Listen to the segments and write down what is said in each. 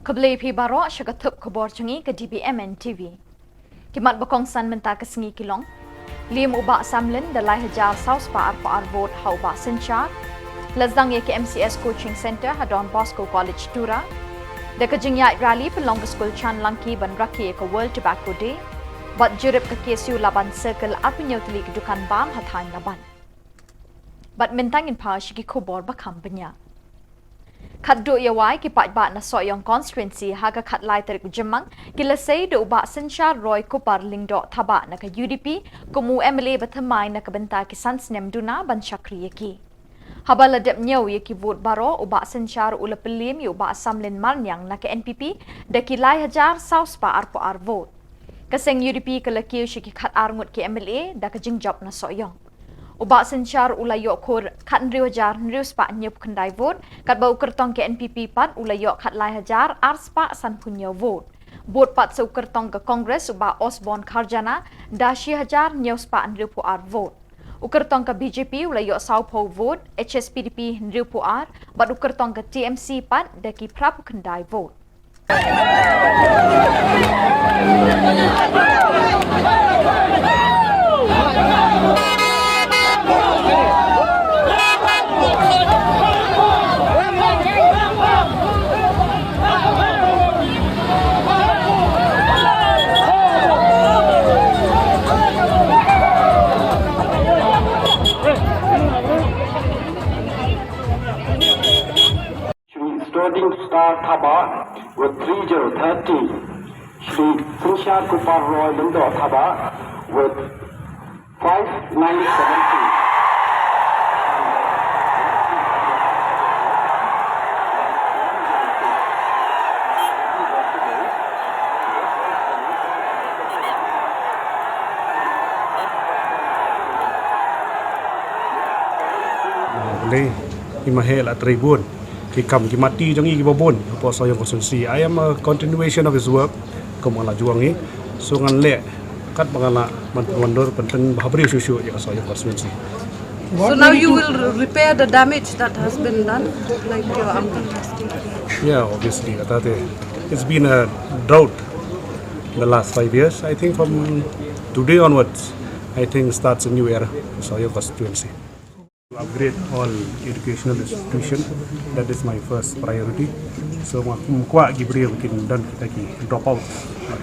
Kablay pi baro syakatup kubor changi ke DBMN TV. Kimat bakong san menta kesengi kilong. Lim ubak samlin dalai hajar saus pa vote hau ubak senchar. Lazdang ye ke MCS Coaching Center Don Bosco College Tura. Deka jingyat rally pelong ke school chan langki ban raki ke World Tobacco Day. Bat jurip ke KSU laban circle apinyau teli ke dukan bam hatang laban. Bat mentangin pa syiki kubor bakam benya. Kat do yawai ki pat na soyong constituency haga kat lai tarik jemang kila say do ubak senchar Roy Kupar lingdo thaba na ka UDP kumu MLA bathamai na kabenta ki sansnem duna ban chakri yaki. Habala dep nyau yaki vote baro ubak senchar ula pelim yu ubak samlin marnyang na ka NPP da ki lai hajar saus pa arpo vote. Kaseng UDP kalakiu syiki kat arngut ki MLA da ka jingjop na soyong. Ubak senchar ulayok kur kat nriu hajar nriu spa nyup kendai vote kat bau kertong ke NPP pat ulayok kat lai hajar spa san punya vote. Vote pat sau kertong ke Kongres ubak Osborne Karjana dashi hajar nyau spa nriu puar vote. Ukertong ke BJP ulayok sau po vote HSPDP nriu puar bat ukertong ke TMC pat daki prapu kendai vote. Starting star Thaba with 3030. Shri Sinshar Kupar Roy Lindo Thaba with 5970. Boleh imahel at tribun kikam kimati jangi kibabon apa saya konstitusi. I am a continuation of his work kemala juangi so ngan le kat bangala mandor penting bahabri susu ya saya konstitusi. So now you will repair the damage that has been done like your uncle has done. Yeah, obviously it's been a drought in the last 5 years. I think from today onwards I think starts a new era for Soyo constituency. To upgrade all educational institutions, that is my first priority. So kwa gibriya bikin dan kita ki drop out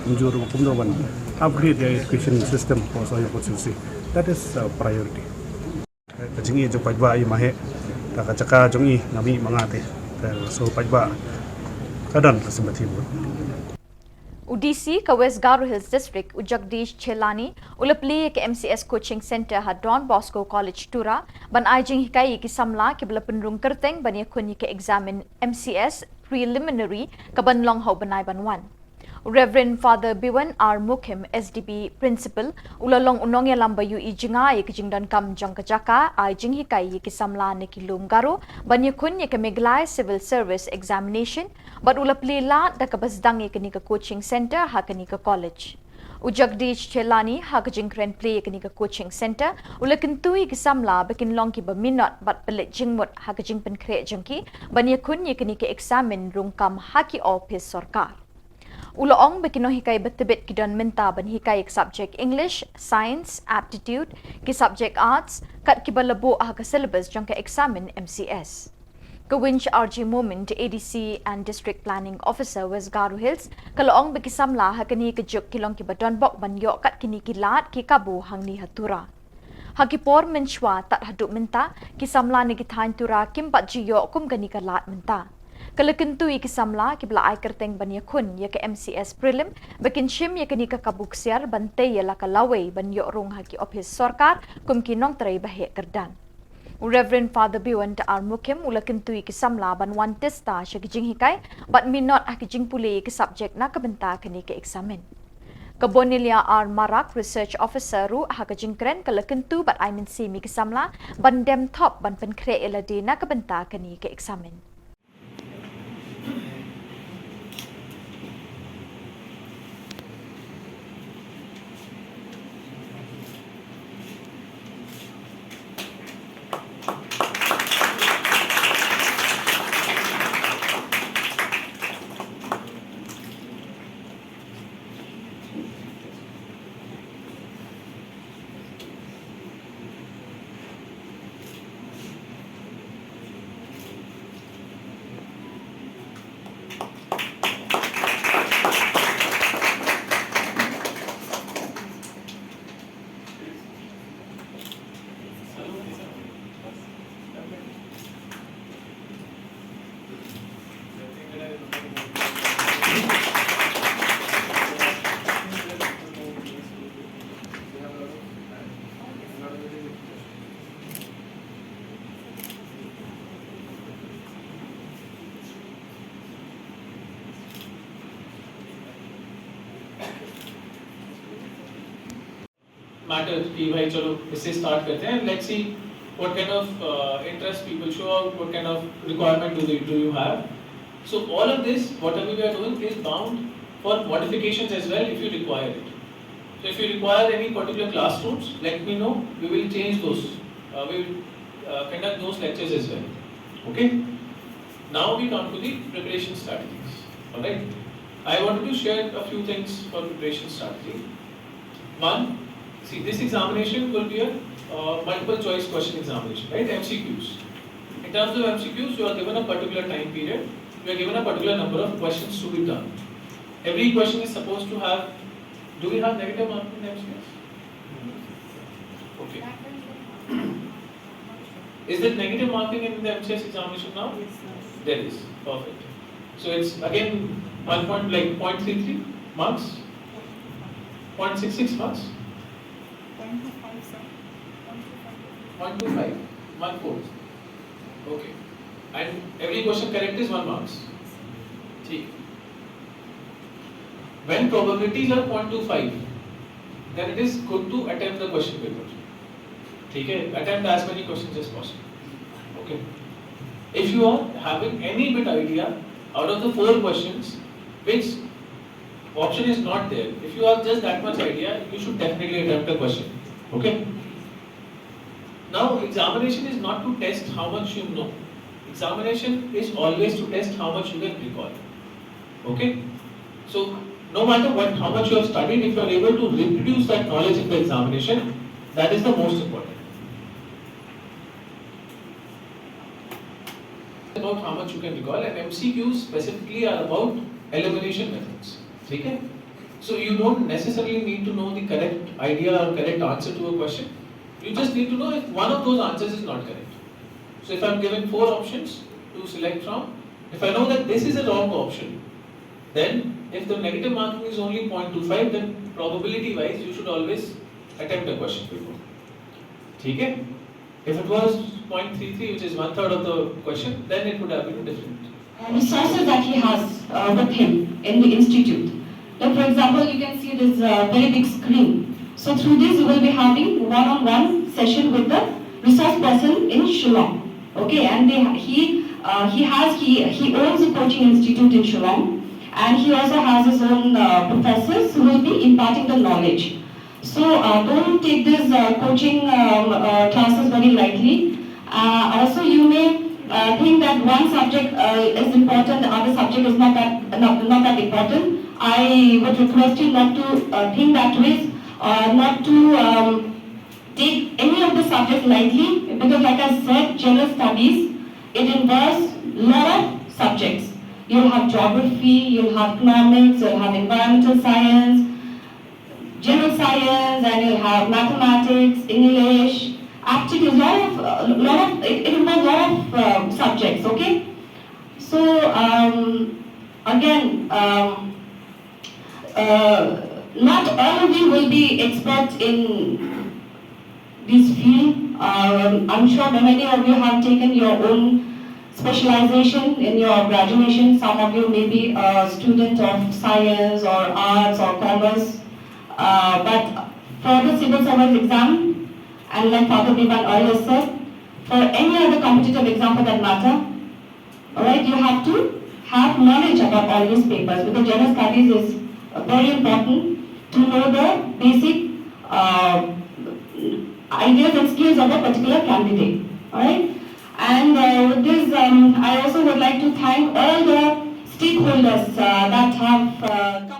unjur kumdawan upgrade the education system for Soyo constituency. That is a priority. Kajingi jo pajba I mahe takacaka jongi nami mangate. So pajba kadan kasembati mo. UDC ka West Garo Hills District Ujagdish Chelani ulapli ke MCS Coaching Center Don Bosco College Tura ban ajing hikai ki samla ke bala penrung kerteng ban yakun ke examine MCS preliminary ka ban long ho banai ban 1. Reverend Father Biwan R. Mukim, SDB Principal, ulalong unong ya lamba yu ijinga ye kijingdan kam jang kajaka ay jing hikai ye kisamla ne kilum garo ban yakun ye kemeglai civil service examination bat ulapli la da kabasdang ye kenika coaching center ha kenika college. Ujagdish Chelani ha kajingkren play ye kenika coaching center ulakentui kisamla bakin long ki baminot bat pelit jingmut ha kajingpen kre jangki ban yakun ye kenika examine rungkam haki office sarkar. Ulaong bekino hikai betebet kidon menta ban hikai subject English, Science, Aptitude, ki subject Arts, kat kibalabo ah ka syllabus jang ka examine MCS. Kawinch RG Moment ADC and District Planning Officer West Garo Hills, kalaong bekisamla ha kani kajuk kilong kibadon bok ban yo kat kini kilat ki kabu hang ni hatura. Hakipor menchwa tat haduk menta kisamla ni kithain tura kimpat jiyo kum kani kalat menta. Kalakentui kisamla kibla ay kerteng ban yakun ya ke MCS prelim bakin shim ya kani kabuksiar bante ya la kalaway ban yo rong haki office sarkar kum kinong tray bahe kerdan. Reverend Father Biwan R. Mukim ulakentui kisamla ban wan testa siya kijing hikay bat minot akijing puli ki subject na kabenta kani ke examen. Kabonilia R. Marak Research Officer ru hakajing kren kalakentu bat ay minsi mi kisamla ban dem top ban penkre eladi na kabenta kani ke examen. matter कि भाई चलो इससे start करते हैं, let's see what kind of interest people show, what kind of requirement do you have. So all of this, whatever we are doing, is bound for modifications as well if you require it. So if you require any particular classrooms, let me know. We will change those. We will conduct those lectures as well. Okay. Now we come to the preparation strategies. All right. I wanted to share a few things for preparation strategy. One, see, this examination will be a multiple choice question examination, right? MCQs. In terms of MCQs, you are given a particular time period. You are given a particular number of questions to be done. Every question is supposed to have. Do we have negative marking in MCQs? Okay. Is there negative marking in the MCS examination now? Yes, sir. There is. Perfect. So it's again 0.33 marks, 0.66 marks, 0.25, sir. 0.25, 1/4. Okay. And every question correct is 1 marks. ठीक. When probabilities are 0.25, then it is good to attempt the question paper. ठीक है? Attempt as many questions as possible. Okay. If you are having any bit idea out of the 4 questions, which option is not there, if you have just that much idea, you should definitely attempt a question. Okay? Now, examination is not to test how much you know. Examination is always to test how much you can recall. Okay? So, no matter how much you have studied, if you are able to reproduce that knowledge in the examination, that is the most important. About how much you can recall, and MCQs specifically are about elimination methods. Okay? So you don't necessarily need to know the correct idea or correct answer to a question. You just need to know if one of those answers is not correct. So if I'm given 4 options to select from, if I know that this is a wrong option, then if the negative marking is only 0.25, then probability wise you should always attempt a question paper. Okay? If it was 0.33, which is 1/3 of the question, then it would have been different. Resources that he has with him in the institute. Like for example, you can see this very big screen. So through this, we will be having one-on-one session with the resource person in Shillong. Okay, and he owns a coaching institute in Shillong, and he also has his own professors who will be imparting the knowledge. So don't take these coaching classes very lightly. Also, you may think that one subject is important, the other subject is not that important. I would request you not to think that way, not to take any of the subjects lightly, because like I said, general studies, it involves a lot of subjects. You'll have geography, you'll have economics, you'll have environmental science, general science, and you'll have mathematics, English, aptitude, it involves a lot of subjects, okay? So, again, not all of you will be experts in this field. I'm sure that many of you have taken your own specialization in your graduation. Some of you may be a student of science or arts or commerce. But for the civil service exam, and like Father Biban earlier said, for any other competitive exam for that matter, alright, you have to have knowledge about all these papers, because general studies is very important to know the basic ideas and skills of a particular candidate. Alright? And with this, I also would like to thank all the stakeholders that have come.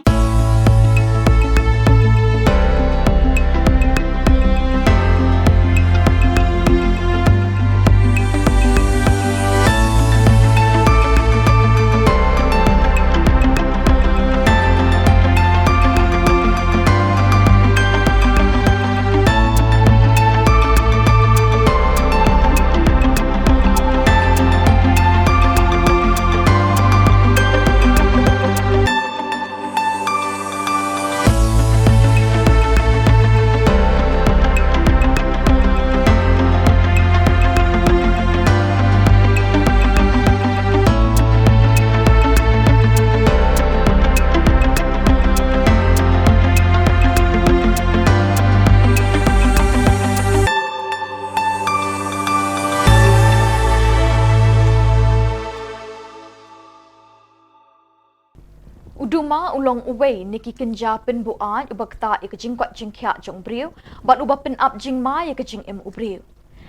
Uduma ulong uway niki kenja penbuan ubakta ikajingkwat jingkya jong briu, bat uba pen up jingma ikajing im ubriu.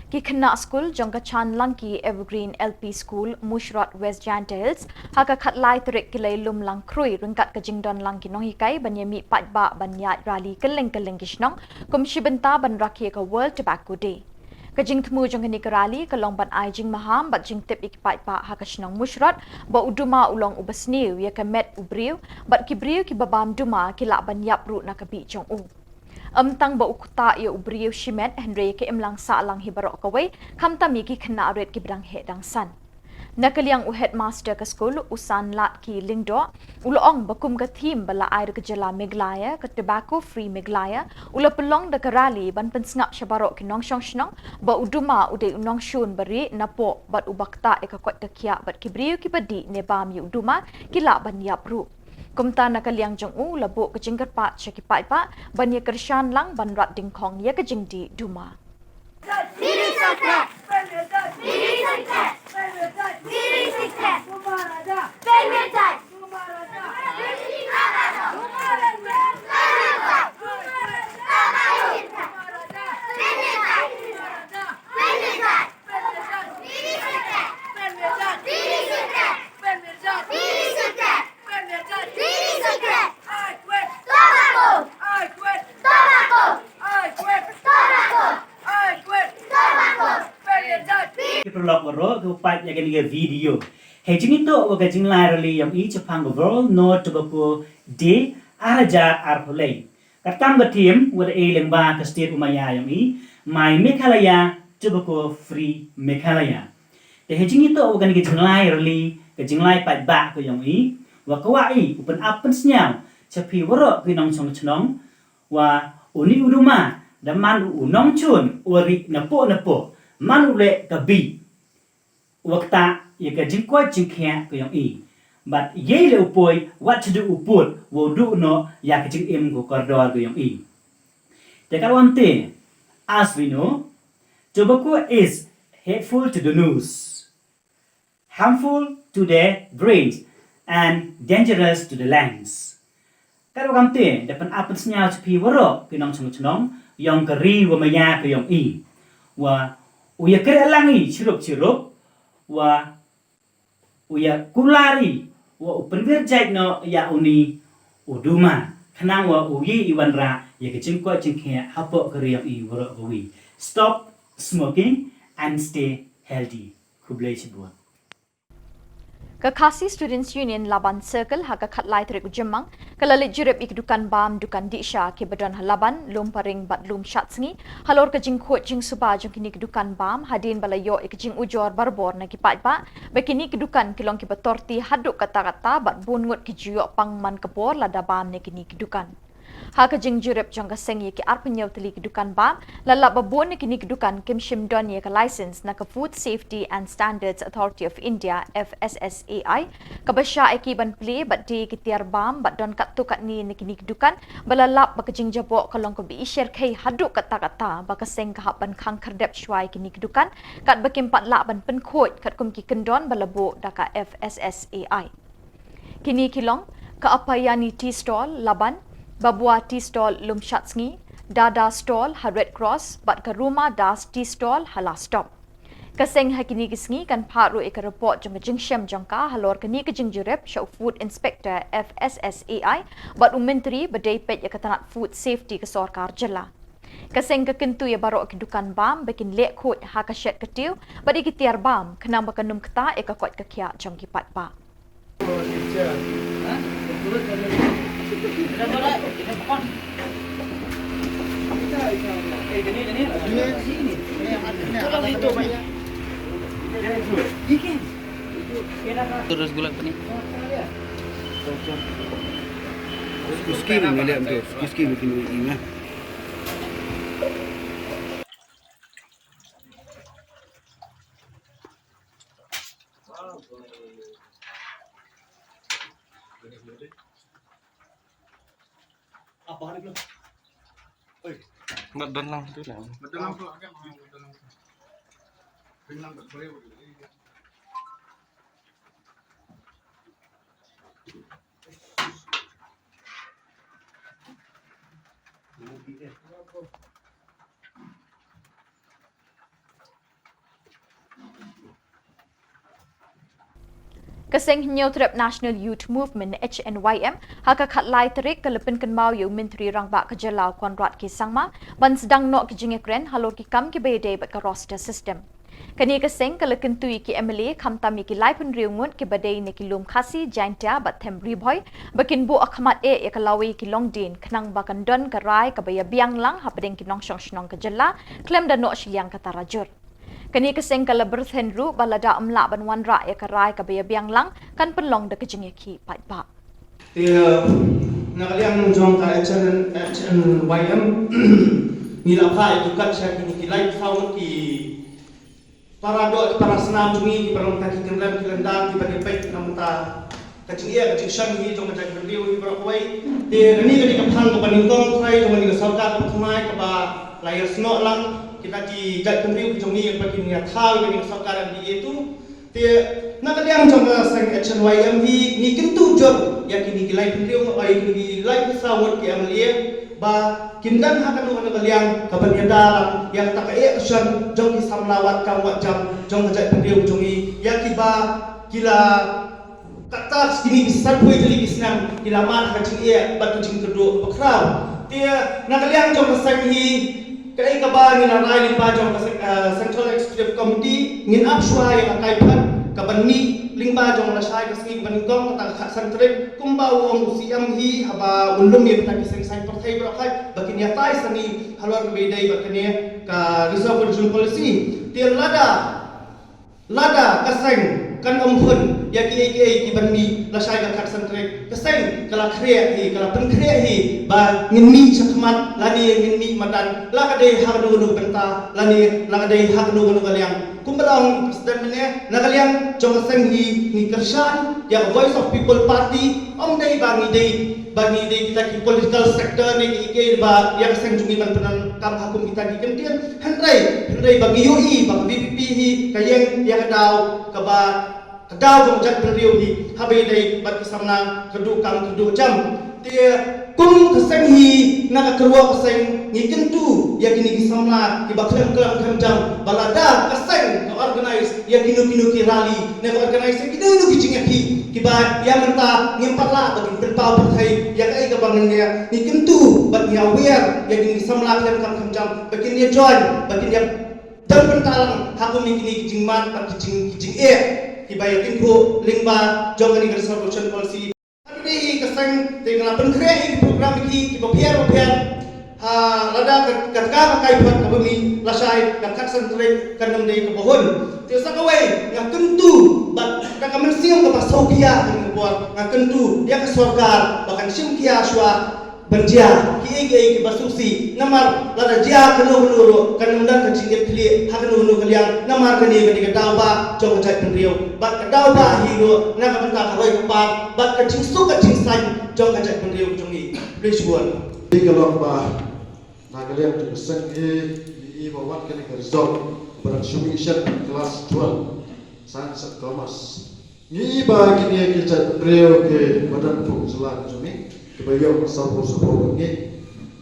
Ki kena school jong kachan langki Evergreen LP School Mushrat West Giant Hills haka khatlai terik kilai lum lang krui rengkat kajing don langki nong hikai banyami patba banyat rally keleng kishnong kumshibenta ban rakhi ka World Tobacco Day. Kajing temu jong ni kerali kalong ban ai jing maham bat jing tip ikipat pa hakashnong mushrat ba uduma ulong ubasniu ya kamet ubriu bat kibriu ki babam duma kila ban yap ru na kabi jong u. Tang ba ukuta ya ubriu shimet Henry ke imlang sa lang hibarok kawai kamtami ki kena red ki brang he dang san. Nakaliang u headmaster ka school usan lat ki lingdo ulong bakum ka theme bala air ke jala Meghalaya ka tobacco free Meghalaya ula pelong da karali ban pensngap syabarok ki nong shong shnong ba uduma ude unong shun bari napo bat ubakta e ka kwat takia bat kibriu ki badi ne bam yu uduma kila ban yap ru. Kumta nakaliang jong u labo ka jingkat pa syaki pai pa ban ye kershan lang ban rat ding kong ye ka jing di duma. Prolog ro tu pat ya kini video. He jing itu waga jing larali yang i Jepang World No Tobacco Day araja arpolei. Katam batim wada e lengba ke state umaya yang i my Meghalaya Tobacco Free Meghalaya. He jing itu waga ni jing larali ke jing lai pat ba ko yang i wa kawai upen apen senyau cepi waro ki nong chong chnong wa uni uduma daman unong chun uri napo manule kabi wakta ya ka jingkwa jingkya ko yang i but ye le upoi what to do uput wo du no ya ka jing im ko kordor ko yang i te kalwan te as we know tobacco is hateful to the nose, harmful to the brains and dangerous to the lungs. Kalau kamte dapat apa senyal cepi waro kinong chnong yang keri wa maya ko yang i wa uya kere langi chirup wa uya kulari wa upenwer jait no ya uni uduma kanang wa uyi iwanra ya kecingko cingkhe hapo kere yang i waro wi. Stop smoking and stay healthy. Kublai cibuat. Kakasi Students Union Laban Circle haka khatlai terik ujemang kalalit jirep ik dukan bam dukan disha ke badan halaban lum paring bat lum shatsingi halor ke jing khot jing suba jong kini dukan bam hadin balayo ik jing ujor barbor na ki pai pa bekini ke dukan kilong ki batorti haduk kata-kata bat bungut ki jiyo pangman kepor lada bam ne kini ke dukan. Haka jing jirep jong ka sengi ki arpenyau teli kedukan bam lalap babon ni kini kedukan kim shimdon ye ka license na ka Food Safety and Standards Authority of India FSSAI ka basya ekiban play bat di kitiar bam bat don kat tu kat ni kini kedukan balalap ba ka jing jabo kalong ko bi share kai haduk kata-kata ba ka seng ka ban khang kardep shwai kini kedukan kat bakim pat la ban pen khot kat kum ki kendon balabo da ka FSSAI kini kilong ka apayani tea stall laban Babua Tea Stall Lum Shatsingi, Dada Stall ha Red Cross, bat ka Rumah Das Tea Stall hala stop. Kaseng hakini kisngi kan paru eka report jong jing shem jongka halor kani ke jing jirep show Food Inspector FSSAI bat menteri badai pet ya katanat food safety ke sorkar jela. Kaseng ke kentu ya barok ke dukan bam bekin lek khot ha ka shet ketiu bat ikitiar bam kenam bakanum keta eka kot kakia jong kipat ba. Terus gulat ni. Skill ni lihat tu, skill bikin ini. Apa hari belum? Badan lang tu lah. Betul lang tu, agak betul lang. Bilang tak boleh. Kaseng New Trip National Youth Movement HNYM haka khatlai tarik kalapin kanmau yu Menteri Rangba Kajalau Konrad Ki Sangma ban sedang nok ki jingekren halor ki kam ki bede ba ka roster system. Kani kaseng kalakin tui ki MLA khamtami ki lai pun riungun ki badai ne ki lum khasi jaintia bat them riboy bakin bu akhmat e yakalawi ki longdin khnang bakan don ka rai ka baya biang lang hapadeng ki nong shong shnong ka jalla klem da no shiliang ka tarajur. Kani kaseng kala berthenru balada amla ban wan ra ya karai ka baya biang lang kan penlong da kejing ki pat ba. Nakaliang jong ka HNYM nila pa itu kan saya kini live sound ki para do para senam jungi ki parang taki kemlam ki lendang ki bagi pek namta kajing ia kajing syang hi jong kajing review hi para kuai ni kani ka phang ka paningkong try jong ni ka sarkar ka thumai ka ba layar snok lang kita di jat review jong ni bagi ni thal ni ka sarkar ni itu nakaliang jong ka sang HNYM hi ni kintu jor ya kini ki live review ai kini live sound ki amlia ba kindan hakan nu nakaliang ka banyada yang tak e action jong ki samlawat kam wat jam jong ka jat review jong ni ya ki ba kila kata sini besar pun jadi bisnam kilaman kacing ia batu jing kedua bekrau dia nakaliang jom kesang hi kai kaba ni narai limpa jom Central Executive Committee ngin apsua yang akai pan kaban ni limpa jom lasai kesengi baningkong kata khak santrek kumba wong usiam hi haba ulum ye tak kiseng sai partai berakai bakin ya tai sani halor bedai bakane ka reserve region policy dia lada kaseng kan ampun ya ki bani lasai ka khat santrek kaseng kala khre hi kala pen khre hi ba ngini sakmat lani ngini madan la ka dei hak nu benta lani la ka dei hak nu kaliang kumbalang presiden ne nakaliang jong kaseng hi ni kersan ya voice of people party dei bagi dei kita ki political sector ni ki ba ya kaseng jungi ban penan kam hakum kita ki kentian hendrai bagi UI bagi VPP hi kayeng ya kadau kaba kadau jong jat beriu hi habe dei bat kisamna kedu jam dia kum kaseng hi nak kerua kaseng ni kentu ya kini kisamna ki baklam kelam jam balada kaseng ka organize ya kinu ki rally ne organize kinu ki jingaki ki ba ya menta ngempatla bagi berpau berthai ya kai ka bangan dia ni kentu bat ya aware ya kini kisamna kelam jam bagi dia join bagi dia dan pentalang hakum ni kini jingman bat kijing ki ba ya tinpu lingba jong ni resolution policy ini keseng dengan penkreasi program ini kita biar lada ketika pakai buat kami lasai dekat sentrik kandang dari kebohon tiasa kawai nggak tentu tak kami siang ke pasau kia dengan buat nggak tentu dia ke surga bahkan siang kia suah berjaya ki basusi namar lada jia kanu kandang dan kecingit kli hakanu kaliang namar kani kedau ba jong jat penriu bat kedau ba hiro nak bentak haroi kepat bat kecing san jong jat penriu jongi please buat kalau ba nakaliang tu sengi i bawa kini result bersumission kelas 12 science commerce ni ba kini jat penriu ke badan pengsulan jongi kebayang sabu ni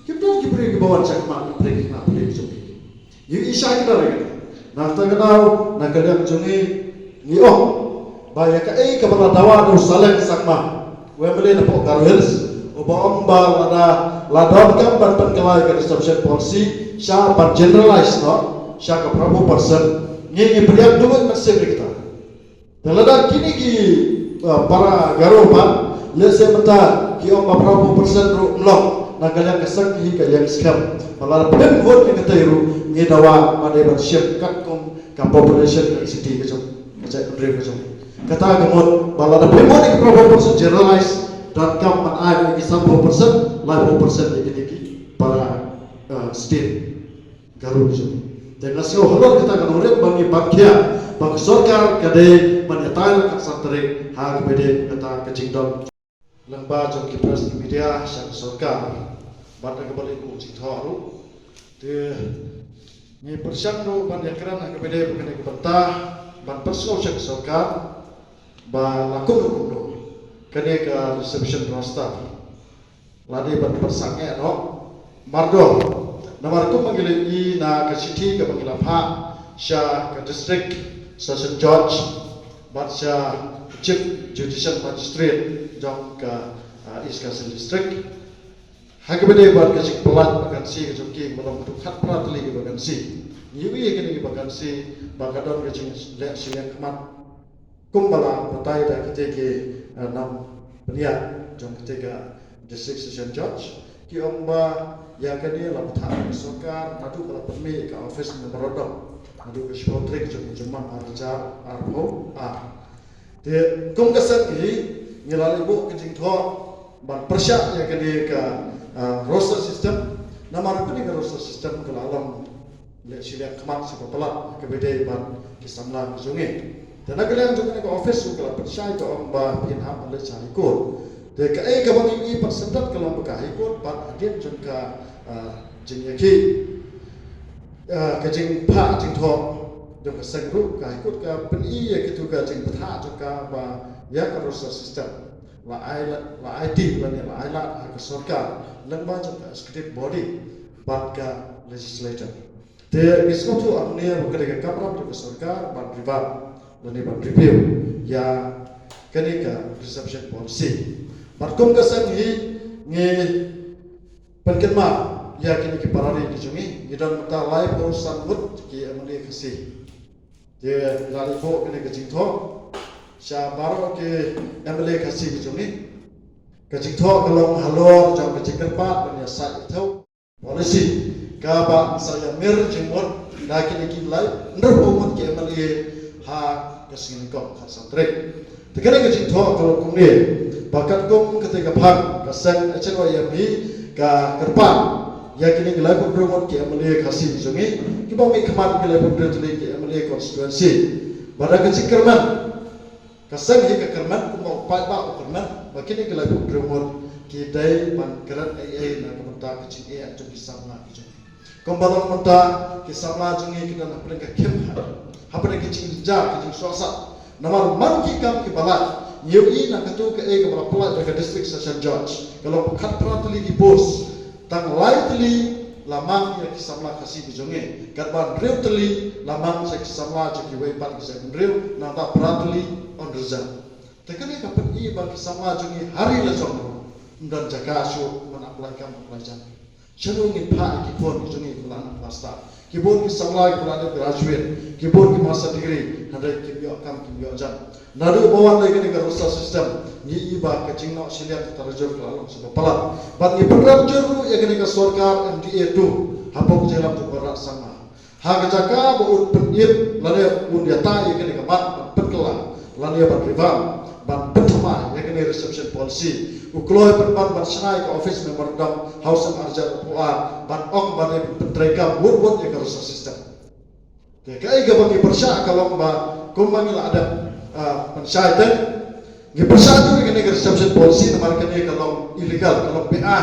kita beri ke bawah cakap beri nak beri jongi you isya kita lagi nak tahu nak kadang jongi ni bayar ke kepala dawa tu saling sakma wemeli napok karwils ubah ombal ladon kan ban kelai ke reception policy sya ban generalize no sya ke berapa persen ni beriak dulu masih kita dalam kini ki para garopan lese mata ki berapa persen ru mlok nakalian kesang hi kalian scam malah ben vote ni kata iru ni dawa madai ban ship kat kom ka population city ke jom macam dream ke jom kata gemot malah ben vote ni berapa persen generalize dan kam man ai ni 10% lah 10% ni ki para state garu jom dan nasio halor kita kan urip bagi bakya bagi sarkar kade manyatai ka santre ha bede kata kecingdom lemba jom ki press media sang sarkar bata kembali ku citharu de ni persiang ro ban yakran ka bede kene ke bantah ban perso sang sarkar ba lakum ro kene ka reception roster lade ban persange no mardo Namar ko manggili na ka city ka pangilapha siya ka district session judge bat siya chief judicial magistrate jong ka East Coast District. Hagabade bat ka sik pelat vakansi ka jongki malam tu khat pratli ka vakansi. Yui ka ni vakansi bakadon ka jing le siang kemat kumbala batai da kite ke nam peniat jong kite ka district session judge ki omba ya ka ni la patha sokar nadu kala permi ka office merodok nadu ka shotrik jong jumang arja arho a te kum ka sat ki ngilali bu ka jing tho ban persya ya ka ni ka roster system namar ko ni ka roster system ka alam le silia kemat sepelat ke bede ban kisamla junge dan agak jong ni ka office ka persya ka omba pin ham le chai ko te ka ai ka bang i persentat kalau ka ikut ban adien jong ka jing yaki ka jing pha jing tho jong ka sang ru ka ikut ka pen i ya kitu ka jing patha jong ka ba ya ka roster system la IT la ni la ila ka sarkar lamba jong ka executive body ban ka legislator te ismo tu apne wakare ka kapra jong ka sarkar ban rival la ni ban review ya kani ka reception policy Markum ka sang hi nge penkenma ya kini ki parari di jungi idan mata live or sangut ki amali khasi je lali fo kini ka jingtho sha baro ke amali khasi di jungi ka jingtho kalong halor jang ka jingkerpa ban ya sa ithau policy ka ba saya mir jingmot da kini ki live nder homot ki amali ha kasing ko khasantrek tekene ka jingtho kalong kumne bakat kong ketika phang kasang achero yami ka kerpa ya kini gelai pemromot ki amali khasi jungi ki ba mi khamat gelai pemromot ki amali constituency bada ka chikerman kasang hi ka kerman ko mau pa ba kerman ba kini gelai pemromot ki dai ban kerat ai na ka mata ka chi ai to kisama ki jungi kombalong mata kisama jungi kita na pren ka kem ha pren ki chi ja ki swasa namar man ki kam ki balat Yui na katu ke ega berapala jaga district session judge. Kalau bukan prateli di bos, tang lightly lamang ya kisamla kasih bijonge. Katban real teli lamang saya kisamla jadi weban kisah real nata prateli on result. Tekani kapan i bagi kisamla jonge hari lejong dan jaga asu menaklaikan pelajar. Cenderung impak kipon bijonge bulan pasta. Kibon kisamla bulan graduate, kibon ki masa degree, hadai kibio kam kibio jam. Nadu bawan lagi ni roster system ni iba ke jingno silia terjur kalau sebab pelat. Bat ni program juru ya kini ke sarkar MDA 2 hapok jelam tu berat sama. Ha kejaka baut penip lane undiata ya kini ke mat penkela lane bat rival ban pentama ya kini reception policy. Ukloi penban ban senai ke office memorandum house arja puar ban ong ban pentreka wud ya ke roster system. Kai ga bagi persya kalau ba kumbangil ada pensyaitan ni persatu dengan reception policy nomor kene kalau illegal kalau PA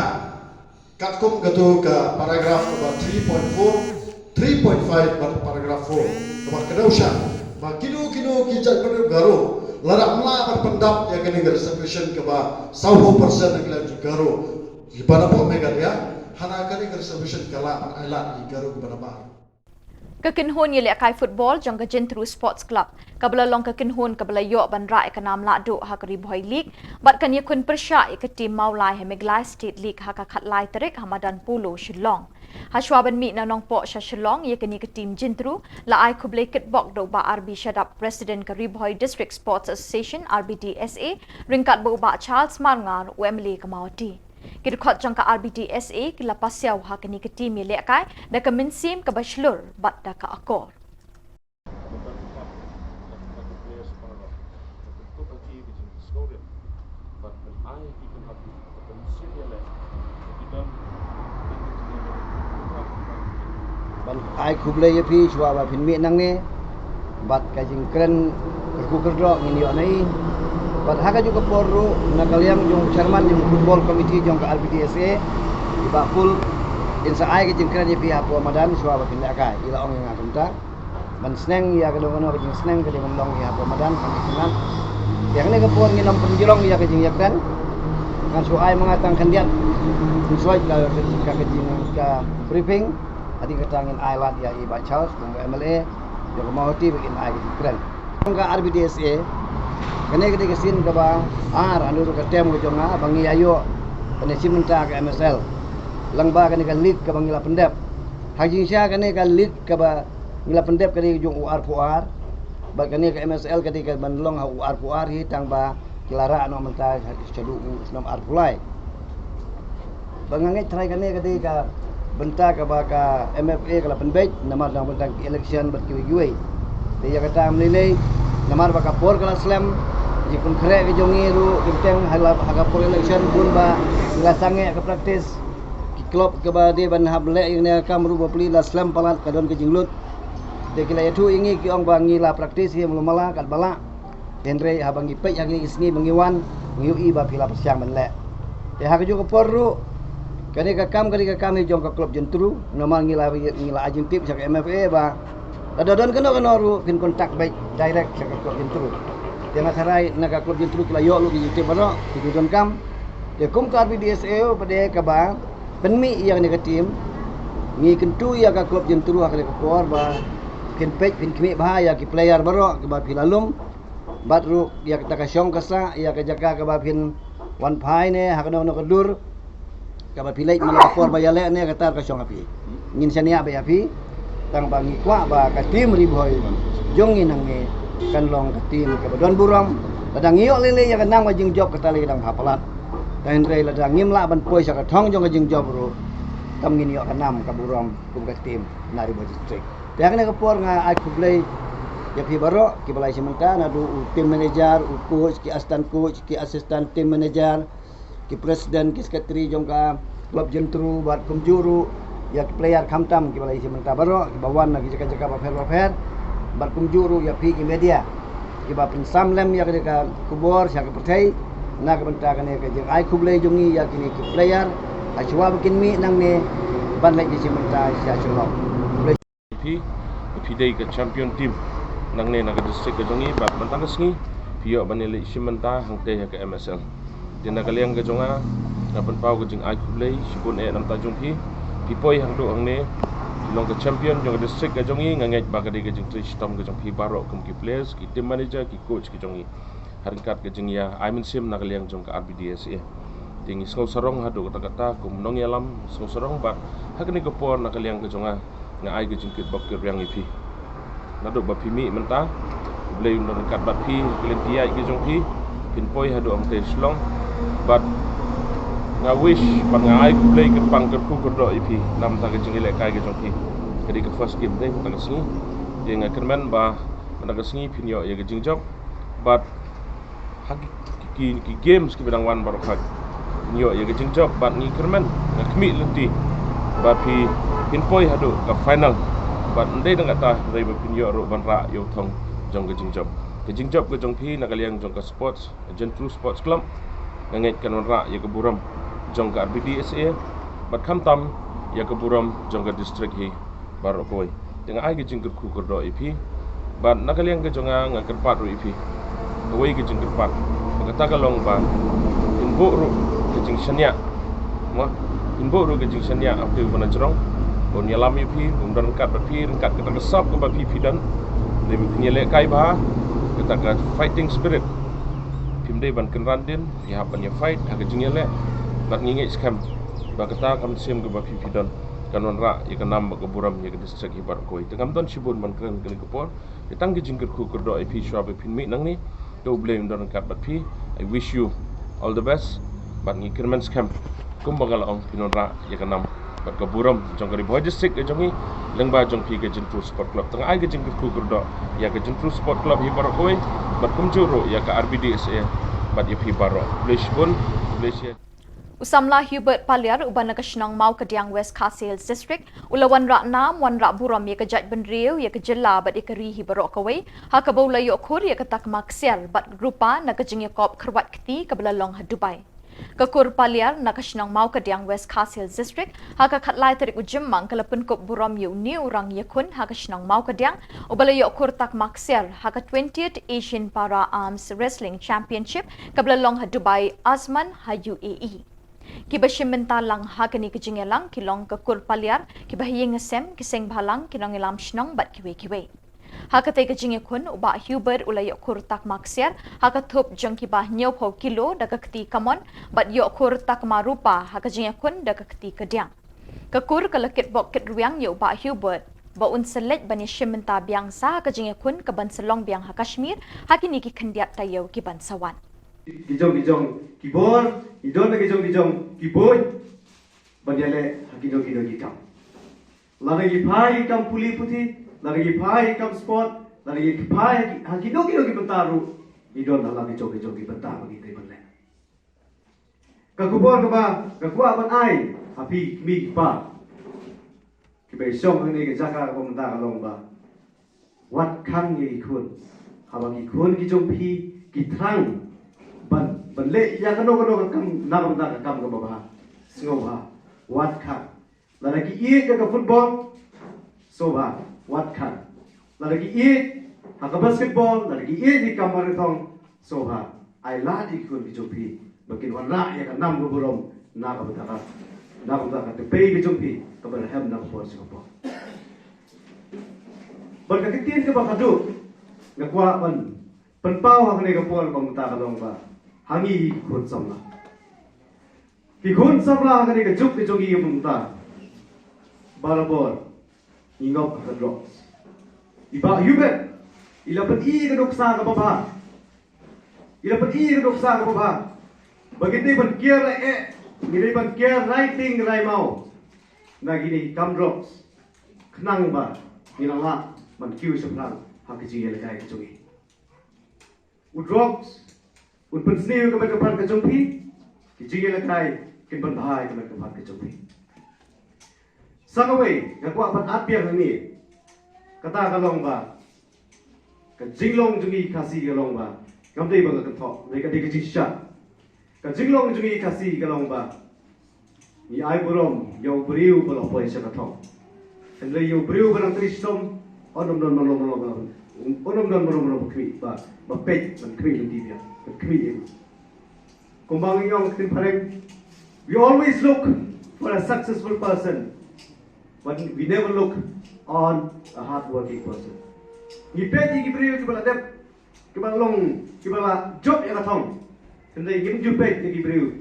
katkum gatu ke paragraf 3.4 3.5 paragraf 4 nomor kedausha ba kinu kijak pada garo larak mla berpendap ya kene reception ke ba 100% dengan garo di pada po mega dia hana kene reception kala ailat di garo ke pada Kekinhon ye lekai football jong Gentru Sports Club kabla long kekinhon kabla yo bandra ekanam la do hakri boy league bat kan ye kun persya ke tim maulai hemeglai state league haka khatlai terik hamadan polo shillong hashwaban mi na nong po sha shillong ye kani ke tim Gentru la ai kuble kitbok do ba RB Shadap president ke Riboy District Sports Association RBDSA ringkat bo ba Charles Marngar Wembley Kamawati Kirkhot jangka RBDSA kila pasiaw hakani ke tim ye lekai da ka minsim ka bashlur bat da ka akor ban ai khuble ye phi chwa ba phin mi nang ne bat ka jing kren kerku kerdro ngini yo nai bat haka juga porro nakaliang jong chairman jong football committee jong ka RBDSA iba full insa ai ke jing kren ye phi apo madan chwa ba phin akai ila ong nga kumta ban sneng ya ka dong jing sneng ka dong long ya apo madan kan kinan yang ne ka por nginom penjolong ya ke jing yakran Kan suai mengatakan dia sesuai ke briefing adi ketangin ailat ya Iba Charles bung MLA yo mau ti bikin ai keren. Ka RBDSA kene ketika sin ke ba anu ke tem ke jonga bangi ayo kene simenta ke MSL. Langba kene kan lead ke bangila pendep. Haji Syah kene kan lead ke ba ngila pendep kene jong UR puar. Ba kene ke MSL ketika bandlong UR puar hi tang ba kelara anu menta cedu nam arpulai bangangai try kane ketika benta ke baka MFA kala penbej namar nang bentang election berkiwi dia kata menilai namar baka por kala slam jipun kere ke jongi ru kenteng haga por election bun ba lasange ke praktis ki klub ke ba de ban hable ing kam ru bapli la slam palat kadon ke jinglut de kila itu ingi ki ong bangi la praktis hi mulumala kat bala Henry habangi pej yang isni mengiwan mengiui ba pila persiang menle. Ya hak juga porru. Kani ka kam kami jong ka klub jentru normal ngila ajin tip sak MFA ba. Dadon kena ru kin kontak baik direct sak klub jentru. Tengah sarai naga klub jentru kila yo lu ki tip baro ki don kam. Ya kum ka RBDSA pada ka ba penmi yang ni ka tim ngi kentu ya ka klub jentru hak ka por ba kin pej kin kimi bahaya ki player baro ki ba pilalum batru ya kita kasyong kasa ya kajaka kabapin wan pai ne hakno no kedur kabapilai malapor bayale ne kata kasyong api ngin sania ba api tang bangi kwa ba ka tim riboy jongin nang ne kan long ka tim ka badon buram ladang iyo lele ya kanang wajing job kata le dang hapalat dan re ladang ngimla ban poi sa ka thong jong wajing job ro tam ngin yo kanam ka buram kum ka tim nari bo district ya kana ka por nga ai kublai ya pi baro ki balai sementa nadu tim manager coach ki asistan tim manager ki presiden ki sekretari jongka klub jentru buat kumjuru ya ki player kamtam ki balai sementa baro ki bawan lagi jaga fair buat kumjuru ya pi ki media ki ba pin samlem ya ka kubor sya ka pertai na ka benta kan ya jeng ai kublai jongi ya kini ki player ajwa bikin mi nang ne ban lagi sementa sya chulong pi dei ke champion team nang ne naga district ke jongi bat mentang kesngi pio banele simenta hangte ke MSL dina kaliang ke jonga ngapan pau ke jing ai kublai sibun nam tajung pi poi hang do hang ne long ke champion jong district ke jongi ngangai bagade ke jing tristom ke jong pi barok kum ki players ki team manager ki coach ke jongi haringkat ke jing ya I mean sim na kaliang jong ke RBDSA tingi skol sarong hadu kata kum nong yalam skol sarong bat hakni ke por na kaliang ke jonga nga ai ke jing kit bok ke riang ipi nado ba pimi menta blei non kat bat pi kelentia ki jong pi pinpoi hadu am te slong bat nga wish pan nga ai blei ke pang ke ku ko do ipi nam ta ke jingile kai ke jong pi kedi ke first game dei ta sni de nga kerman ba na ke sni pinyo ye ke jing job bat hagi ki games ki bidang wan barok hak nyo ye ke jing job bat ni kerman nga kmi lenti bat pi pinpoi hadu ke final bat ndai dang kata rei bapinyo ro banra yo thong jong ke jingjop ke jong pi nakaliang jong ke sports Gentru Sports Club nganget kan ra ya ke buram jong ke RBDSA bat kham tam ya ke buram jong ke district hi baro koi tengah ai ke jing ke ku do ipi bat nakaliang ke jonga nga kerpat ro ipi koi ke jing kerpat kata kalong ba inbo ro ke jing shania ma inbo ro ke jing shania api bana jrong on yalam ipi umdan kat bapi kat kita besap ke bapi pidan demi penyelek kai bah kita kat fighting spirit pimdai ban kenrandin ya pan ya fight aga jingelek bat ngingit scam ba kata kam sim ke bapi pidan kanon ra ya kanam ke buram ya ke district ibar koi tengam don sibun ban kren ke kepor ditang ke jingker ku kerdo ipi shop pin mi nang ni do blame don kat bapi I wish you all the best bat ngikirman scam kumbagal ong pinon ra ya kanam ke buram jong kari boy district ke jongi lengba jong pi ke Gentru Sport Club tengah ai ke jing ku kurdo ya ke Gentru Sport Club hi baro koi bat kumjuro ya ke RBDSA bat hi baro blishbun blishia Usamla Hubert Paliar uban nakashnong mau ke Diang West Khasi District ulawan ra nam wan ra buram ya ke Jat Benriu ya ke jela bat ikari hi baro kawai ha ke bola yo khur ya ke tak maksial bat grupa nakajing ya kop khrwat kti ke belalong ha Dubai Kakur paliar nakasnang mau kadiang West Castle District haka khatlai tarik ujim mang kalapun kop buram yu new rang yakun haka snang mau kadiang ubala yo kurtak maksiar haka 20th Asian Para Arms Wrestling Championship kabla long ha Dubai Azman ha UAE. Kiba shiminta lang hakani kijingelang kilong kakur paliar kiba hiyeng sem kiseng bhalang kilong ilam shnong bat kiwe. Haka tay kajinge kun uba Hubert ulay kurtak maksiar haka thup jang kiba nyaw po kilo dagakti kamon bat yo kurtak marupa haka jinge kun dagakti kadyang. Kakur kalakit bok kit ruyang yo uba Hubert ba unselet bani shiminta biang sa haka jinge kun kaban selong biang ha Kashmir hakini ki khandiat tayo kiban sawan. Gijong kibor idon gijong kiboy banyale hakino gidam lagi pai kam puli puti lagi pai kam sport lagi pai hakino bentaru idon lagi gijong bentar bagi te benle kakubor ka kakua ban ai api mi pa kibai song ni ke jaka ko menta kalong ba wat khang ni kun habagi kun gijong pi kitrang ban le ya kano kam na kam ka baba singo ha wat khan la lagi e ka football so ba wat khan la lagi e ha ka basketball la lagi e di kam marathon so ba ai la di kun bi jopi bakin wala ya ka nam go borom na ka bata ka te pe bi jopi ka bar ham na ko so ba ban ka kitin ka ba kadu ngakwa ban penpau ha ne ka pol ba muta ka long ba hangi khun samla ki khun samla ka juk ni jogi mumta balabor ingop ka drop iba Hubert ila pati ka doksa ka baba bagiti ban kier ngiri ban kier writing rai mau na gini kam drops khnang ba nilala man kiu samlang hakiji ele kai jogi u drops un pensniu ka ban ka jompi ki jinge la kai kin ban bhai ka ban ka jompi sangawei ka kwa ban apia ni kata ka long ba ka jinglong jungi kasi ka long ba kam dei ba ka thok dei ka jisha ka jinglong jungi kasi ka long ba ni ai borom yo briu ba lo poi sa ka thok en le yo briu ba nang tristom onom don kwi ba pet ban kwi di dia kwi kumbang yong tin pareng we always look for a successful person but we never look on a hardworking person ni peti ki briu ki bala dep ki bala long ki bala job ya thong tendai ki ju pet ki briu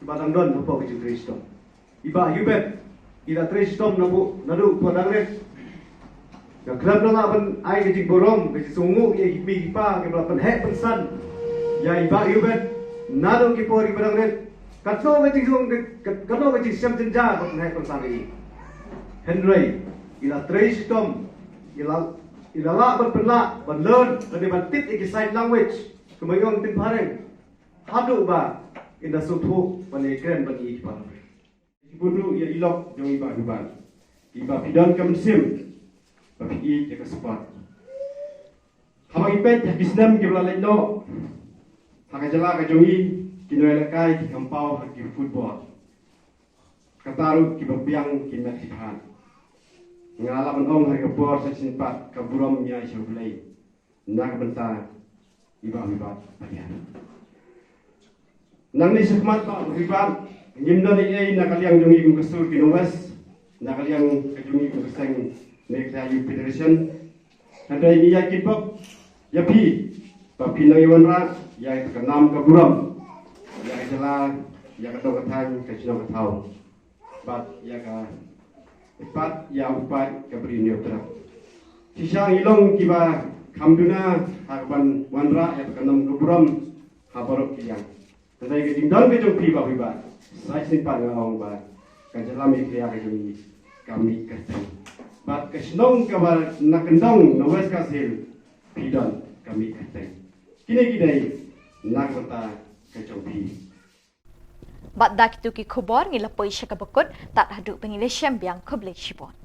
ki bala don po ki tristom iba Hubert ila tristom nadu podang re ka club na ban ai ke borom ke sungu ye bi pa ke bala pen he pen san ya iba Hubert nado ki pori barang re katno ke siam jenja ko he pen san ni Henry ila tristom ila la ban learn dan ban tip ki sign language kemayong tin pareng hadu ba in the suthu ban e kren ban i pa budu ya ilok jong iba Hubert iba pidon kam sim bagi jaga sport. Hamang ipet ya kisnam ke bala leno. Haka jala ka jongi kinoy lakai ki kampau haki football. Kataru ki babiang ki matiphan. Ngala man ong hari kapor sa sinpat ka burom nya siya bulay. Nak benta iba palian. Nang ni sakmat pa Hubert nyimdo ni ay nakaliang jongi kung kasur kinowes. Nakaliang kajungi kung kaseng Next Youth Federation. Ada ini yakin pop, ya pi, tapi nang iwan ra, ya itu kenam ke buram, ya jalan, ya ketau ketang, ke cina ketau, bat ya ka, empat ya upat ke beri neutral. Sisa ilong kiba kamduna harban wanra ya kenam ke buram, habarok kiang. Tetapi ke timdan ke jom pi ba, saya simpan ngawang ba, ke jalan ikliar ke jom kami ketang. Bat kesnong kabar nakendong na West Castle pidon kami kateng. Kini nakota kacompi. Bat dak tu ki khobor ngila poisha ka bakot tat hadu pengilesyam biang khoble shibon.